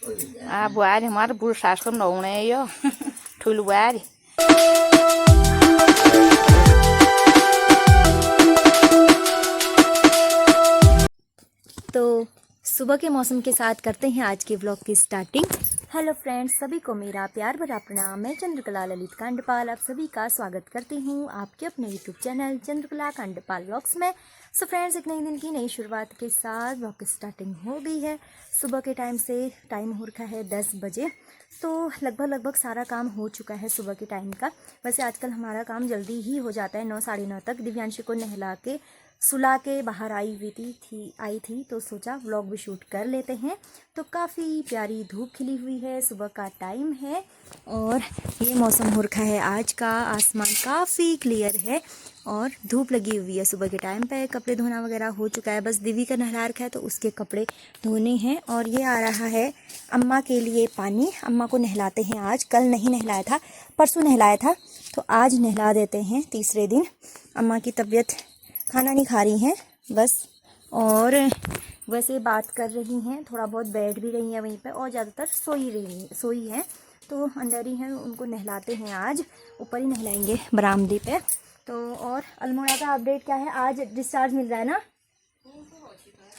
बुहारी हमारे बुढ़ सास को नौने यो ठुल बुहारी। तो सुबह के मौसम के साथ करते हैं आज के व्लॉग की स्टार्टिंग। हेलो फ्रेंड्स, सभी को मेरा प्यार भरा प्रणाम। मैं चंद्रकला ललित कांडपाल आप सभी का स्वागत करती हूँ आपके अपने YouTube channel Chandrakala Kandpal vlogs में। सो फ्रेंड्स, एक नई दिन की नई शुरुआत के साथ व्लॉग की स्टार्टिंग हो गई है। सुबह के टाइम से टाइम हो रखा है 10 बजे, तो लगभग सारा काम हो चुका है सुबह के टाइम का। वैसे आजकल हमारा काम जल्दी ही हो जाता है, 9 साढ़े 9 तक। दिव्यांशी को नहला के सुला के बाहर आई थी तो सोचा व्लॉग भी शूट कर लेते हैं। तो काफ़ी प्यारी धूप खिली हुई है, सुबह का टाइम है और ये मौसम हो रखा है आज का। आसमान काफ़ी क्लियर है और धूप लगी हुई है सुबह के टाइम पे। कपड़े धोना वगैरह हो चुका है, बस दिव्य का नहला रखा है तो उसके कपड़े धोने हैं। और ये आ रहा है अम्मा के लिए पानी। अम्मा को नहलाते हैं आज, कल नहीं नहलाया था, परसों नहलाया था, तो आज नहला देते हैं तीसरे दिन। अम्मा की तबीयत, खाना नहीं खा रही हैं बस, और वैसे बात कर रही हैं, थोड़ा बहुत बैठ भी रही हैं वहीं पे, और ज़्यादातर सोई हैं तो अंदर ही हैं। उनको नहलाते हैं आज, ऊपर ही नहलाएंगे बरामदे पे। तो और अल्मोड़ा का अपडेट क्या है, आज डिस्चार्ज मिल रहा है ना?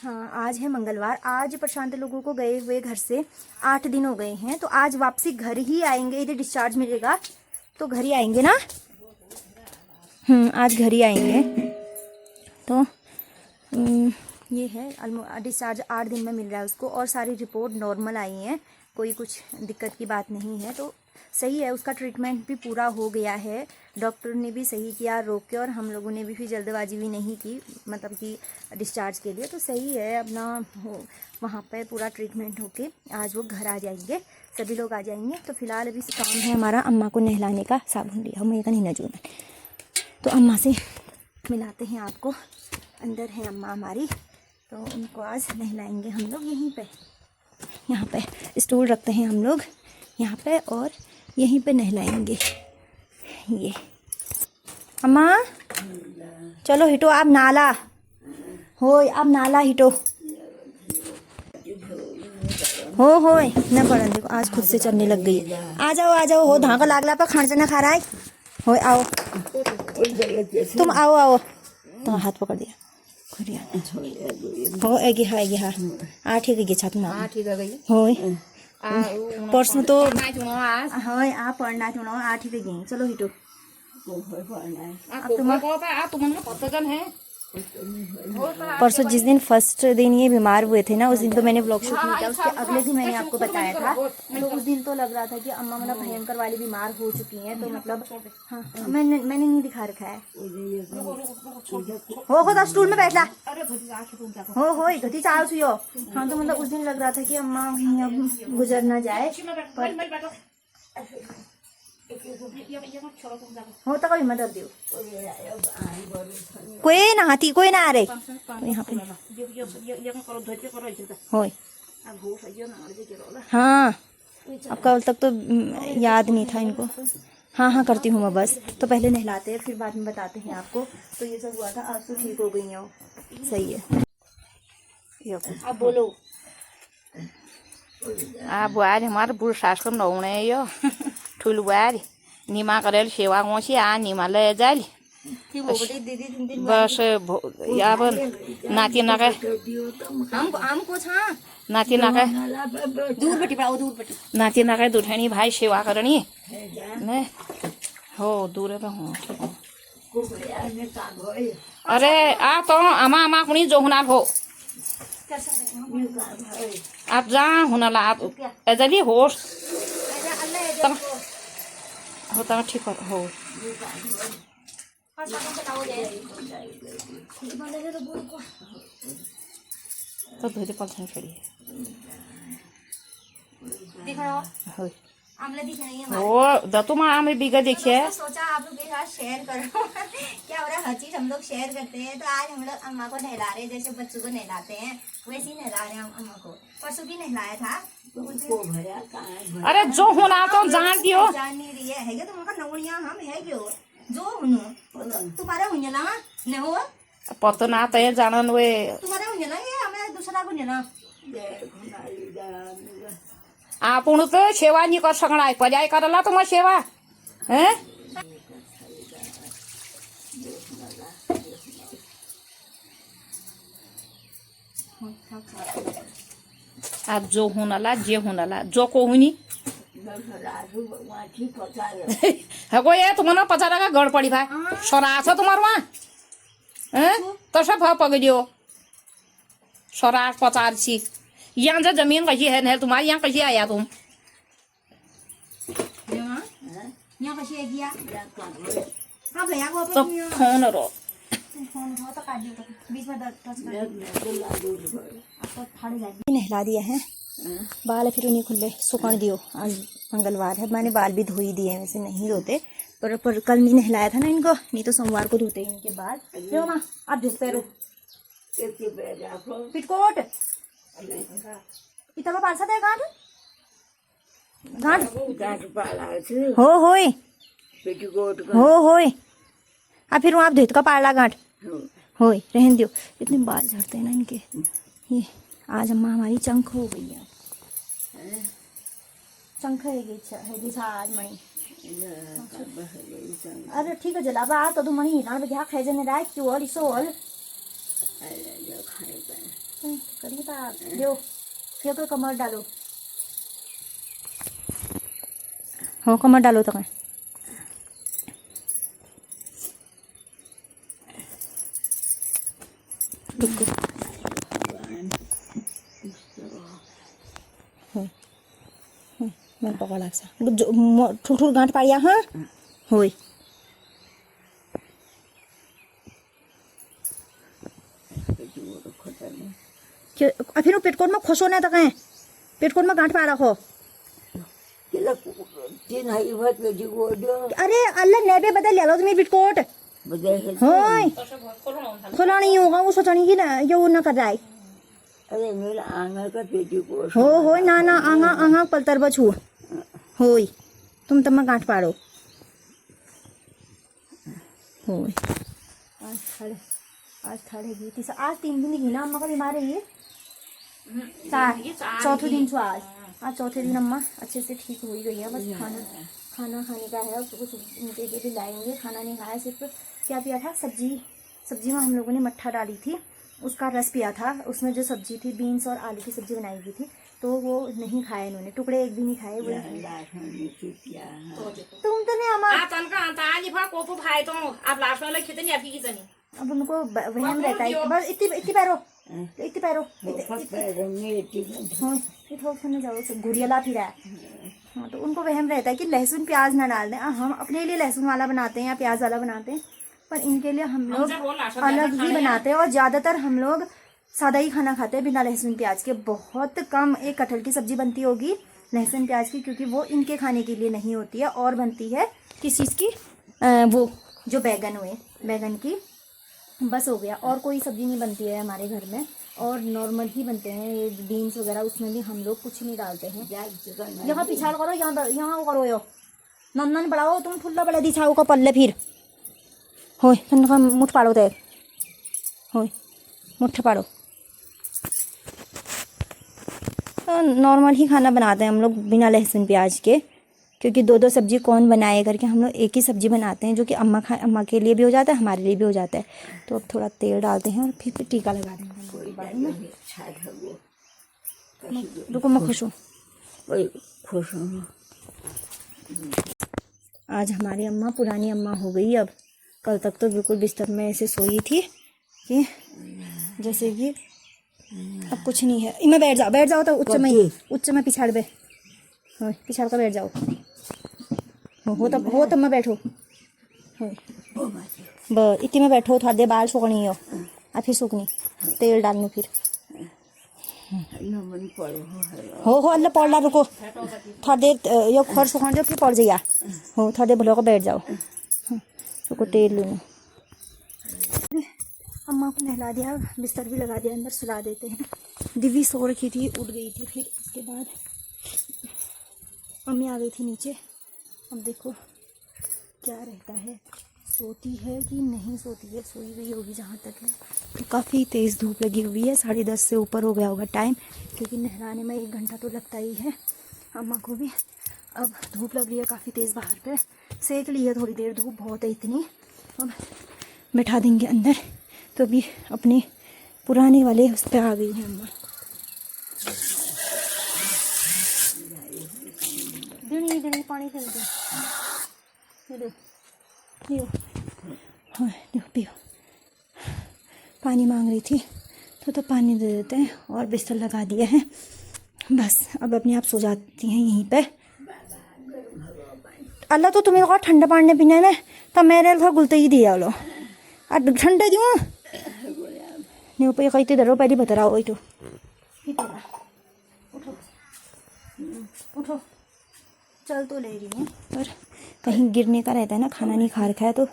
हाँ, आज है मंगलवार। आज प्रशांत लोगों को गए हुए घर से 8 दिन हो गए हैं, तो आज वापसी घर ही आएंगे। इधर डिस्चार्ज मिलेगा तो घर ही आएंगे ना। आज घर ही आएंगे। तो ये है डिस्चार्ज 8 दिन में मिल रहा है उसको, और सारी रिपोर्ट नॉर्मल आई है, कोई कुछ दिक्कत की बात नहीं है। तो सही है, उसका ट्रीटमेंट भी पूरा हो गया है, डॉक्टर ने भी सही किया रोक के, और हम लोगों ने भी जल्दबाजी भी नहीं की, मतलब कि डिस्चार्ज के लिए। तो सही है, अपना वहाँ पे पूरा ट्रीटमेंट होके आज वो घर आ जाएंगे, सभी लोग आ जाएंगे। तो फिलहाल अभी काम है हमारा अम्मा को नहलाने का। साबुन लिया हूँ, का नहीं नजून, तो अम्मा से मिलाते हैं आपको। अंदर है अम्मा हमारी, तो उनको आज नहलाएंगे हम लोग। यहाँ पे स्टूल रखते हैं हम लोग यहाँ पे, और यहीं पे नहलाएंगे। ये अम्मा चलो हिटो, आप नाला हो, आप नाला हिटो हो न पड़न। देखो आज खुद से चलने लग गई। आ जाओ हो, धागा लागला पर खान से ना खा रहा है हो। आओ तुम, आओ तो हाथ पकड़ दिया हो। एगी हाँ आ ठीक है, छात ना हो परसों तो हाँ आ पढ़ना चुनाव आ ठीक है। चलो हिटो, अब तुम्हारा परसों जिस दिन फर्स्ट दिन ये बीमार हुए थे ना, उस दिन तो मैंने व्लॉग शूट नहीं किया, उसके अगले दिन मैंने आपको बताया था। तो उस दिन तो लग रहा था कि अम्मा मतलब भयंकर वाली बीमार हो चुकी हैं। तो मतलब हाँ, मैंने नहीं दिखा रखा है। हो स्टूल में बैठा हो गति चाल सुयो। हाँ, तो मतलब उस दिन लग रहा था कि अम्मा गुजर ना जाए, पर हो तो कभी मदद दियो। कोई ना हाथी, कोई ना आ रहे यहाँ पे होय। हाँ, अब कल तक तो याद नहीं था इनको। हाँ करती हूँ मैं बस। तो पहले नहलाते हैं, फिर बाद में बताते हैं आपको। तो ये सब हुआ था, आज तो ठीक हो गई हो। सही है, अब बोलो। बुहारी हमारे बुढ़ सास को नौने यो ठुल बुहारी। निमा करेल सेवा गोसी आ निमा ले जाली बस। अब नाति नाका नाति नाका नाति नाका दुठानी भाई सेवा करनी मैं हो दूर पे हूँ। अरे आ तो आमा कुनी जो हुना हो, आप जा हुनाला आप एजली होश होता ठीक हो। तो धोते पलथन खड़ी है ओ दतुमा आम बिगा देखिए। सोचा आप लोग के साथ शेयर करो क्या हो रहा है, हर चीज हम लोग शेयर करते हैं। तो आज हम लोग अम्मा को नहला रहे हैं, जैसे बच्चों को नहलाते हैं वैसे ही नहला रहे हैं हम अम्मा को। परसों भी नहलाया था। अरे जो होना तो जान दियो, जान नहीं रही है तो उनका नवड़िया हम है क्यों जो हुनु तुम्हारा हुई ना न हो पतो ना तो जान वे तुम्हारा हुई ना, ये हमें दूसरा को ना। आपण तो सेवा नहीं कर सकना पजाई करला तो मत सेवा हैं। आज जो होनाला जे होनाला जो को हुनी हगो ये तुम्हारा पचा लगा गड़ पड़ी भाई सरास तुम्हार वहाँ तो सब पकड़ियो सरास पचार सी यहाँ से जमीन कैसी है तुम्हारी यहाँ कैसे आया तुम यहाँ कैसे आ गया आप ले आओ तो फोन रो फोन उठाओ तो काट दियो तो बीच में टच कर नहला दिया है बाल फिर उन्हीं खुले सुखण दियो। आज मंगलवार है, मैंने बाल भी धो ही दिए हैं, वैसे नहीं धोते पर कल नहीं नहलाया था ना इनको, नहीं तो सोमवार को धोते इनके बाल। क्यों माँ आप धो पैरो पिटकोट इतना पाल सकते गांठ गांठ हो होए होए अब फिर आप धोत का पाला गांठ होए रहन दियो। इतने बाल झड़ते हैं ना इनके। ये आज अम्मा हमारी चंख हो गई है, चंख है आज मई। अरे ठीक है जला बा तो तुम मनी ना बजा खाए जने रात क्यों और इसोल करिए बा दो फिर तो कमर डालो हो कमर डालो तो मैं पकड़ लाग ठुठुर गांठ पाड़िया हाँ होय फिर वो पेटकोट में खुश होने तक है पेटकोट में गांठ पाड़ा हो। अरे अल्लाह नेबे बदल ले लो तुम्हें पेटकोट होय खुला नहीं होगा वो सोचनी की ना ये वो ना कर रहा है। अरे मेरा आंगा का पेटीकोट हो ना ना आंगा आंगा पलतर बछू होय तुम तब गांठ पाड़ो होय आज खड़े गई थी आज 3 दिन की ना अम्मा का बीमार है ये चौथे दिन छो आज चौथे दिन अम्मा अच्छे से ठीक हो ही गई है। बस खाना खाने का है, उसको कुछ उनके लिए भी लाएंगे। खाना नहीं खाया, सिर्फ क्या पिया था सब्जी में हम लोगों ने मट्ठा डाली थी, उसका रस पिया था। उसमें जो सब्जी थी बीन्स और आलू की सब्जी बनाई हुई थी तो वो नहीं खाया इन्होंने, टुकड़े एक भी नहीं खाए। वो तुम तो नहीं अम्मा अब उनको वहम रहता है बस इतनी पैरो जाओ घुरियाला फिर है। हाँ तो उनको वहम रहता है कि लहसुन प्याज ना डाल दें। हम अपने लिए लहसुन वाला बनाते हैं या प्याज वाला बनाते हैं, पर इनके लिए हम लोग अलग ही बनाते हैं और ज़्यादातर हम लोग सादा ही खाना खाते हैं बिना लहसुन प्याज के। बहुत कम एक कटहल की सब्जी बनती होगी लहसुन प्याज की, क्योंकि वो इनके खाने के लिए नहीं होती है और बनती है किस चीज़ की वो जो बैगन की बस हो गया। और कोई सब्जी नहीं बनती है हमारे घर में और नॉर्मल ही बनते हैं ये बीन्स वगैरह, उसमें भी हम लोग कुछ नहीं डालते हैं। यहाँ पिछाड़ करो यहाँ करो यो नंदन बढ़ाओ तुम फुल्ला बड़ा दिछाओ का पल्ले फिर होय का मुठ पाड़ो ते होय मुठ पाड़ो। तो नॉर्मल ही खाना बनाते हैं हम लोग बिना लहसुन प्याज के, क्योंकि 2-2 सब्जी कौन बनाए करके हम लोग एक ही सब्जी बनाते हैं जो कि अम्मा के लिए भी हो जाता है हमारे लिए भी हो जाता है। तो अब थोड़ा तेल डालते हैं और फिर टीका लगा देंगे। रुको मैं खुश हूँ। आज हमारी अम्मा पुरानी अम्मा हो गई। अब कल तक तो बिल्कुल बिस्तर में ऐसे सोई थी कि जैसे कि अब कुछ नहीं है। इनमें बैठ जाओ तो उच्च में पिछाड़ बे पिछाड़ कर बैठ जाओ। हो तब मैं बैठो बस इतनी में बैठो थोड़ा देर बाल सूखनी हो और फिर सूखनी तेल डालने फिर हो अल्लाह पड़ ला रुको थोड़ा देर यो खर सूखा दो फिर पड़ जाइए हो थोड़ा देर भलो को बैठ जाओ रुको तेल लूँ। अम्मा को नहला दिया बिस्तर भी लगा दिया अंदर सुला देते हैं। दिव्य सो रखी थी उठ गई थी, फिर उसके बाद मम्मी आ गई थी नीचे। अब देखो क्या रहता है, सोती है कि नहीं सोती है। सोई हुई होगी जहाँ तक है। तो काफ़ी तेज़ धूप लगी हुई है, 10:30 से ऊपर हो गया होगा टाइम, क्योंकि नहलाने में 1 घंटा तो लगता ही है। अम्मा को भी अब धूप लग रही है काफ़ी तेज़, बाहर पे सेक ली है थोड़ी देर, धूप बहुत है इतनी। अब बैठा देंगे अंदर। तो अभी अपने पुराने वाले उस पर आ गई है अम्मा। दे पानी दे दो, हाँ पियो। पानी मांग रही थी तो पानी दे देते हैं और बिस्तर लगा दिया है। बस अब अपने आप सो जाती हैं यहीं पे। अल्लाह तो तुम्हें और ठंडा पानी पीने ने तो मेरे घर गुलते ही दिया लो ठंडा दूँ नहीं पे कहते धरो पहले बता रहा हो। तो उठो उठो, चल तो ले रही हूँ पर कहीं गिरने का रहता है ना, खाना नहीं खा रखा है तो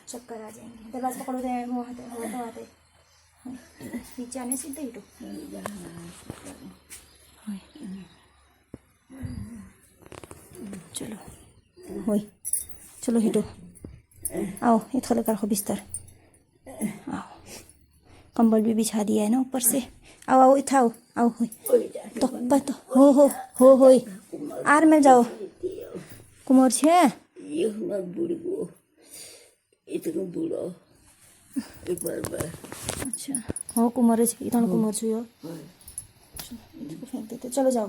चक्कर आ जाएंगे। दरवाजा पकड़ो दे वो आते नीचे आने सीधे ही तो चलो वही चलो हिटो आओ ये थोड़ा कर बिस्तर आओ, कंबल भी बिछा दिया है ना ऊपर से। आओ आओ इतना आओ आओ तो पत हो आर में जाओ कुमार छे ये मत बुढ़ो इतना बुढ़ो एक बार अच्छा हो कुमार छे इतना कुमार छे यो फेंक देते। चलो जाओ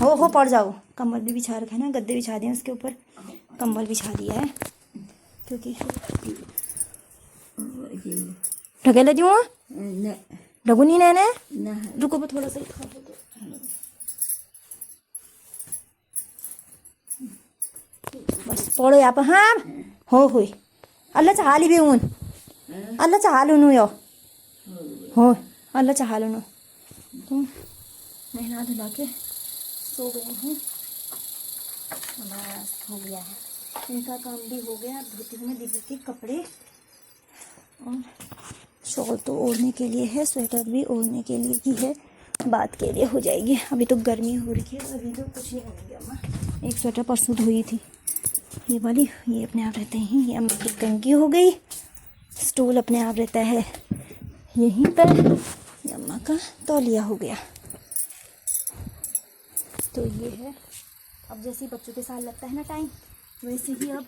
हो पड़ जाओ। कंबल भी बिछा रखा है ना, गद्दे बिछा दिए उसके ऊपर कंबल बिछा दिया है क्योंकि ढकेला दूँ ढगुनी ने रुको मैं थोड़ा सा ही खा दो। बस पड़ो यहाँ पर हाँ हो अल्लाह चाह ली भी ऊन अल्लाह चाह लूनू यो हो अल्लाह चाह लूनू। तो नहला धुला के सो गए हैं, बस हो गया है इनका काम भी हो गया। अब धोती हूँ मैं दीदी के कपड़े और शॉल तो ओढ़ने के लिए है, स्वेटर भी ओढ़ने के लिए ही है, बात के लिए हो जाएगी। अभी तो गर्मी हो रही है, अभी तो कुछ नहीं होगी। अम्मा एक स्वेटर परसों धोई थी ये वाली, ये अपने आप रहते हैं। ये अम्मा की कंघी हो गई, स्टूल अपने आप रहता है यहीं पर, ये अम्मा का तौलिया हो गया। तो ये है अब जैसे बच्चों के साथ लगता है ना टाइम, वैसे ही अब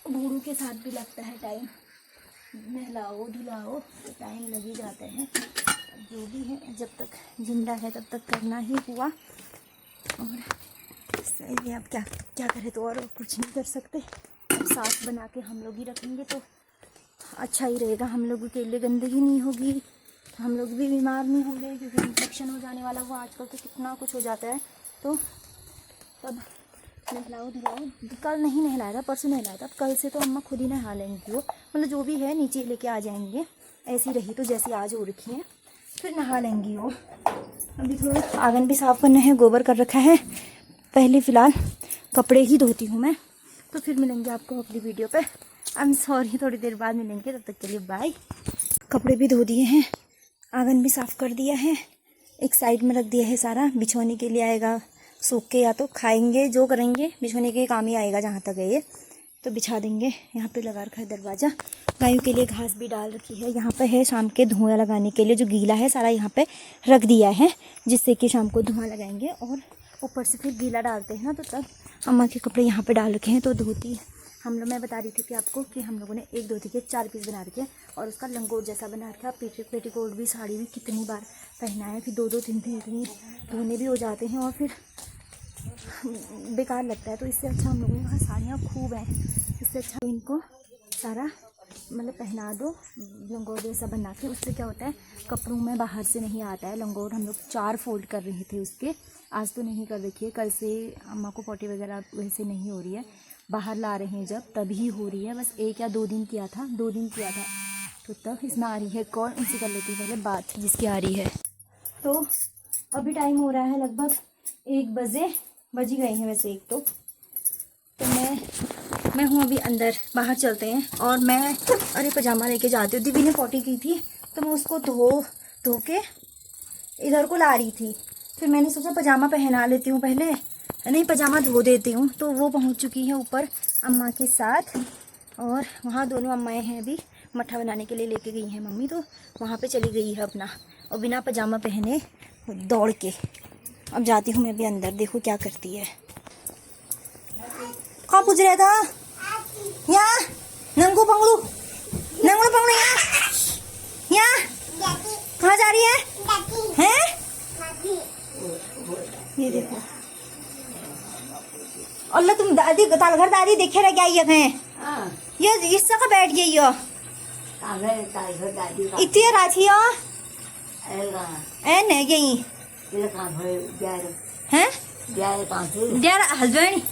बूढ़ों के साथ भी लगता है टाइम। नहलाओ धुलाओ तो टाइम लग ही जाते हैं। जो भी है जब तक जिंदा है तब तक करना ही हुआ और सही है। अब क्या करें, तो और कुछ नहीं कर सकते। अब साफ बना के हम लोग ही रखेंगे तो अच्छा ही रहेगा, हम लोगों के लिए गंदगी नहीं होगी, हम लोग भी बीमार नहीं होंगे क्योंकि इन्फेक्शन हो जाने वाला हुआ आजकल तो कितना कुछ हो जाता है। तो तब नहलाओ धुलाओ, कल नहीं नहलाया था परसों नहलाया था, कल से तो अम्मा खुद ही नहा लेंगी। वो मतलब जो भी है नीचे लेके आ जाएंगे, ऐसी रही तो जैसी आज हो रखी है फिर नहा लेंगी वो। अभी थोड़ा आंगन भी साफ़ करना है, गोबर कर रखा है। पहले फ़िलहाल कपड़े ही धोती हूँ मैं, तो फिर मिलेंगे आपको अगली वीडियो पे। आई एम सॉरी थोड़ी देर बाद मिलेंगे, तब तक के लिए बाय। कपड़े भी धो दिए हैं, आंगन भी साफ़ कर दिया है, एक साइड में रख दिया है सारा, बिछोने के लिए आएगा सूख के, या तो खाएंगे जो करेंगे बिछोने के काम ही आएगा। जहाँ तक है ये तो बिछा देंगे। यहाँ पे लगा रखा है दरवाज़ा, गायों के लिए घास भी डाल रखी है। यहाँ पे है शाम के धुआं लगाने के लिए, जो गीला है सारा यहाँ पे रख दिया है जिससे कि शाम को धुआं लगाएंगे। और ऊपर से फिर गीला डालते हैं ना, तो तब अम्मा के कपड़े यहाँ पे डाल रखे हैं। तो धोती हम लोग, मैं बता रही थी कि आपको कि हम लोगों ने एक धोती के 4 पीस बना रखे हैं और उसका लंगोट जैसा बना रखा है। पेटीकोट भी, साड़ी भी कितनी बार पहना है, फिर 2-2 3-3 इतनी धोने भी हो जाते हैं और फिर बेकार लगता है। तो इससे अच्छा हम लोगों के पास साड़ियाँ खूब हैं, इससे अच्छा इनको सारा मतलब पहना दो लंगोट जैसा बना के। उससे क्या होता है, कपड़ों में बाहर से नहीं आता है लंगोट। हम लोग 4 फोल्ड कर रहे थे उसके, आज तो नहीं कर रखी है। कल से अम्मा को पोटी वगैरह वैसे नहीं हो रही है, बाहर ला रहे हैं जब तभी हो रही है। बस 1 या 2 दिन किया था, 2 दिन किया था। तो तब इसमें आ रही है कौन, उनसे कर लेती पहले बात जिसकी आ रही है। तो अभी टाइम हो रहा है लगभग 1 बज ही गए हैं वैसे 1 तो मैं हूँ अभी अंदर, बाहर चलते हैं। और मैं अरे पजामा लेके जाती हूँ, दीदी ने पोटी की थी तो मैं उसको धो के इधर को ला रही थी। फिर मैंने सोचा पजामा पहना लेती हूँ पहले, नहीं पजामा धो देती हूँ। तो वो पहुँच चुकी है ऊपर अम्मा के साथ, और वहाँ दोनों अम्माएँ हैं अभी मट्ठा बनाने के लिए लेके गई हैं मम्मी, तो वहाँ पे चली गई है अपना, और बिना पजामा पहने दौड़ के। अब जाती हूँ मैं भी अंदर, देखो क्या करती है। कहाँ पूछ रहा था? यहाँ नंगू पंगड़ू, नंगू पंगड़ू यहाँ कहाँ जा रही है? हैं? ये देखो अल्लाह, तुम दादी तालघर दादी देखे रह क्या ये हाँ ये इसका का बैठ गई यो तालघर दादी का इतनी राथी हो एलगा ए नहीं गई तेरा कहाँ भरे हैं? ब्याह कहाँ थे यार हस्बैंड,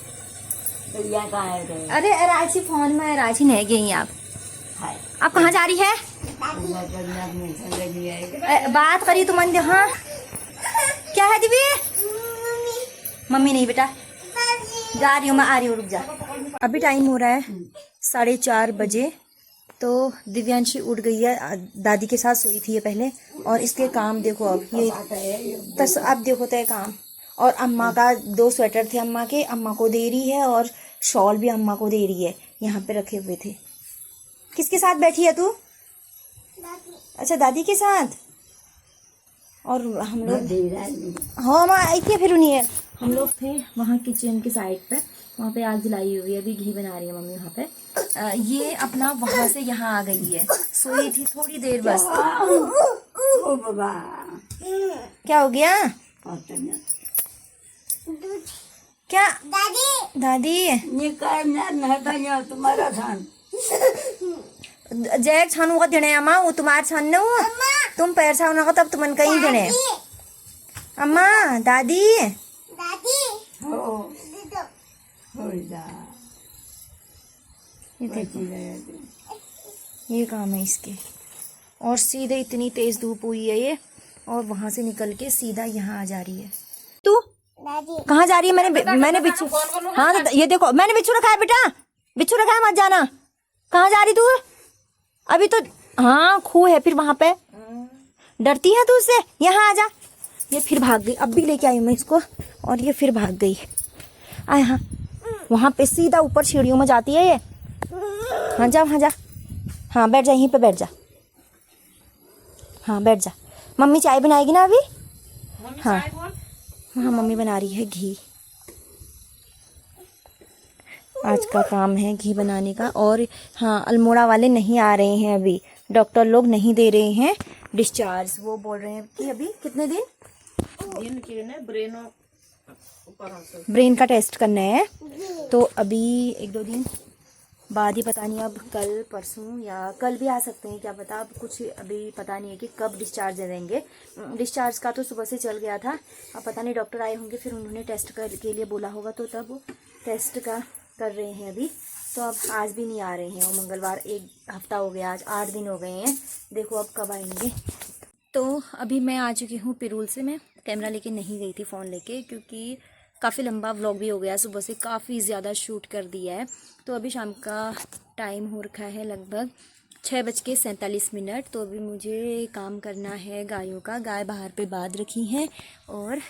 ब्याह कहाँ है गए अरे रांची फोन में, रांची नहीं गई आप। हाय आप कहाँ जा रही है? बात करी तो मन। हाँ क्या है दिव्य? मम्मी नहीं बेटा, जा रही हूँ मैं, आ रही हूँ, रुक जा। अभी टाइम हो रहा है 4:30 बजे। तो दिव्यांशी उठ गई है, दादी के साथ सोई थी ये पहले। और इसके काम देखो, अब ये अब देखो तो ये काम। और अम्मा का 2 स्वेटर थे अम्मा के, अम्मा को दे रही है। और शॉल भी अम्मा को दे रही है, यहाँ पे रखे हुए थे। किसके साथ बैठी है तू? अच्छा दादी के साथ। और हम लोग हाँ माँ आई थी, फिर उन्हीं है हम लोग थे वहाँ किचन के साइड पे, वहाँ पे आग जलाई हुई है, अभी घी बना रही है मम्मी वहाँ पे। ये अपना वहाँ से यहाँ आ गई है, सोई थी थोड़ी देर बस। ओ बाबा क्या हो गया? क्या दादी दादी? ये करना तुम्हारा थान जैक छानू का देने अम्मा, वो तुम्हारे छानने हो, तुम पैर छानू का तब तुमन कहीं देने। अम्मा दादी हो हो जा ये देखो, ये काम है इसके। और सीधे इतनी तेज धूप हुई है ये, और वहां से निकल के सीधा यहाँ आ जा रही है। तू कहाँ जा रही है? मैंने बिच्छू, हाँ ये देखो मैंने बिच्छू रखा है बेटा, बिच्छू रखा है, मत जाना। कहाँ जा रही तू? अभी तो हाँ खूह है फिर वहां पे, डरती है तू उससे? यहाँ आ जा। ये फिर भाग गई, अब भी लेके आई मैं इसको, और ये फिर भाग गई। आए हाँ, वहां पे सीधा ऊपर सीढ़ियों में जाती है ये। हाँ जा, हाँ जा, हाँ बैठ जा, यहीं पे बैठ जा, हाँ बैठ जा। मम्मी चाय बनाएगी ना अभी? हाँ हाँ मम्मी बना रही है घी, आज का काम है घी बनाने का। और हाँ अल्मोड़ा वाले नहीं आ रहे हैं अभी, डॉक्टर लोग नहीं दे रहे हैं डिस्चार्ज। वो बोल रहे हैं कि अभी कितने दिन ब्रेन का टेस्ट करना है, तो अभी 1-2 दिन बाद ही, पता नहीं अब कल परसों या कल भी आ सकते हैं, क्या पता। अब कुछ अभी पता नहीं है कि कब डिस्चार्ज दे देंगे। डिस्चार्ज का तो सुबह से चल गया था, अब पता नहीं डॉक्टर आए होंगे, फिर उन्होंने टेस्ट के लिए बोला होगा, तो तब टेस्ट का कर रहे हैं अभी। तो अब आज भी नहीं आ रहे हैं, वो मंगलवार 1 हफ्ता हो गया, आज 8 दिन हो गए हैं, देखो अब कब आएंगे। तो अभी मैं आ चुकी हूँ पिरूल से। मैं कैमरा लेके नहीं गई थी, फ़ोन लेके, क्योंकि काफ़ी लंबा व्लॉग भी हो गया, सुबह से काफ़ी ज़्यादा शूट कर दिया है। तो अभी शाम का टाइम हो रखा है लगभग 6:47। तो अभी मुझे काम करना है गायों का। गाय बाहर पे बांध रखी हैं, और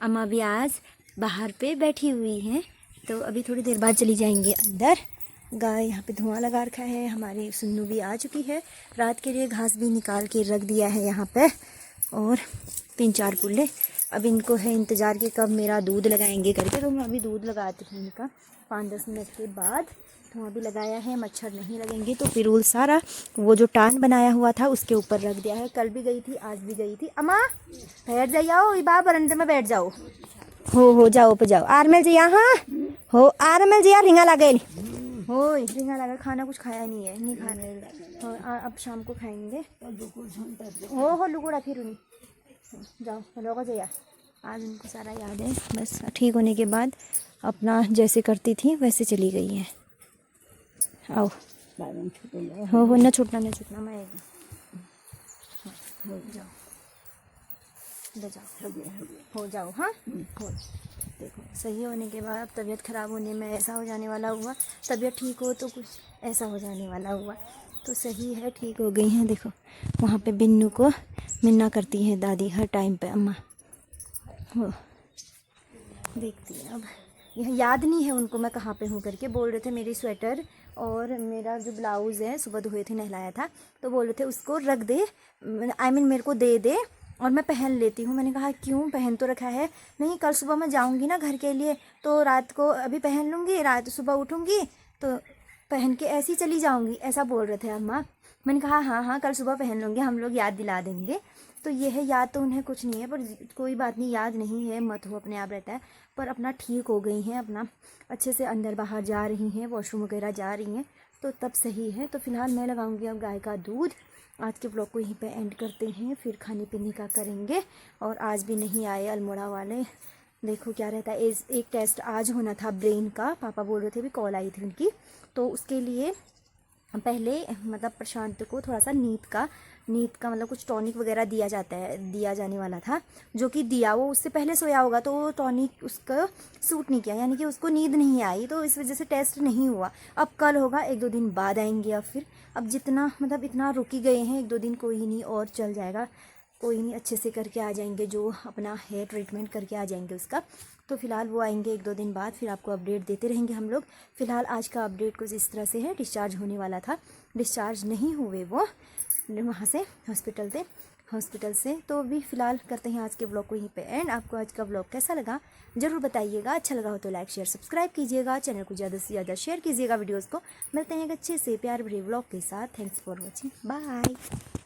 अम्मा भी आज बाहर पे बैठी हुई हैं, तो अभी थोड़ी देर बाद चली जाएंगे अंदर। गाय यहाँ पे धुआं लगा रखा है, हमारी सुन्नू भी आ चुकी है, रात के लिए घास भी निकाल के रख दिया है यहाँ पे, और 3-4 पुल्ले। अब इनको है इंतज़ार कि कब मेरा दूध लगाएंगे करके, तो मैं अभी दूध लगाती हूँ इनका 5-10 मिनट के बाद। धुआं भी लगाया है, मच्छर नहीं लगेंगे। तो पिरूल सारा वो जो टान बनाया हुआ था उसके ऊपर रख दिया है, कल भी गई थी आज भी गई थी। अम्मा बैठ जाओ, बा बरंडे में बैठ जाओ, हो जाओ पे जाओ। आरमेल जी यहाँ हो, आरमेल जी यार रिंगा लगे हो, रिंगा लगा, खाना कुछ खाया नहीं है, नहीं खाना, अब शाम को खाएंगे। हो लुकुड़ा फिर उन्हीं जाओ लोगों से यार, आज उनको सारा याद है। बस ठीक होने के बाद अपना जैसे करती थी वैसे चली गई है। आओ हो ना छूटना, नहीं छूटना, मैं हो जाओ। हाँ हो, देखो सही होने के बाद तबीयत ख़राब होने में ऐसा हो जाने वाला हुआ, तबीयत ठीक हो तो कुछ ऐसा हो जाने वाला हुआ। तो सही है, ठीक हो गई हैं। देखो वहाँ पे बिन्नू को मिन्ना करती हैं दादी हर टाइम पे, अम्मा हो देखती है। अब यह याद नहीं है उनको मैं कहाँ पे हूँ करके, बोल रहे थे मेरी स्वेटर और मेरा जो ब्लाउज़ है सुबह धोए थे, नहलाया था, तो बोल रहे थे उसको रख दे, I mean मेरे को दे दे, और मैं पहन लेती हूँ। मैंने कहा क्यों, पहन तो रखा है। नहीं, कल सुबह मैं जाऊँगी ना घर के लिए, तो रात को अभी पहन लूँगी, रात सुबह उठूँगी तो पहन के ऐसी चली जाऊँगी, ऐसा बोल रहे थे अम्मा। मैंने कहा हाँ हाँ कल सुबह पहन लूँगी, हम लोग याद दिला देंगे। तो ये है, याद तो उन्हें कुछ नहीं है, पर कोई बात नहीं, याद नहीं है मत हो, अपने आप रहता है। पर अपना ठीक हो गई हैं, अपना अच्छे से अंदर बाहर जा रही हैं, वॉशरूम वगैरह जा रही हैं, तो तब सही है। तो फिलहाल मैं लगाऊंगी अब गाय का दूध। आज के ब्लॉग को यहीं पे एंड करते हैं, फिर खाने पीने का करेंगे। और आज भी नहीं आए अल्मोड़ा वाले, देखो क्या रहता है। एक टेस्ट आज होना था ब्रेन का, पापा बोल रहे थे, भी कॉल आई थी उनकी, तो उसके लिए पहले मतलब प्रशांत को थोड़ा सा नींद का मतलब कुछ टॉनिक वगैरह दिया जाने वाला था, जो कि दिया। वो उससे पहले सोया होगा तो वो टॉनिक उसका सूट नहीं किया, यानी कि उसको नींद नहीं आई, तो इस वजह से टेस्ट नहीं हुआ। अब कल होगा, 1-2 दिन बाद आएंगे। अब जितना मतलब इतना रुक ही गए हैं, 1-2 दिन कोई नहीं, और चल जाएगा, कोई नहीं, अच्छे से करके आ जाएंगे, जो अपना हेयर ट्रीटमेंट करके आ जाएंगे उसका। तो फिलहाल वो आएंगे 1-2 दिन बाद, फिर आपको अपडेट देते रहेंगे हम लोग। फिलहाल आज का अपडेट कुछ इस तरह से है, डिस्चार्ज होने वाला था, डिस्चार्ज नहीं हुए वो वहाँ से हॉस्पिटल से। तो भी फ़िलहाल करते हैं आज के ब्लॉग को यहीं पे एंड। आपको आज का ब्लॉग कैसा लगा ज़रूर बताइएगा, अच्छा लगा हो तो लाइक शेयर सब्सक्राइब कीजिएगा, चैनल को ज़्यादा से ज़्यादा शेयर कीजिएगा वीडियोज़ को। मिलते हैं एक अच्छे से प्यार भरे ब्लॉग के साथ। Thanks for watching, bye.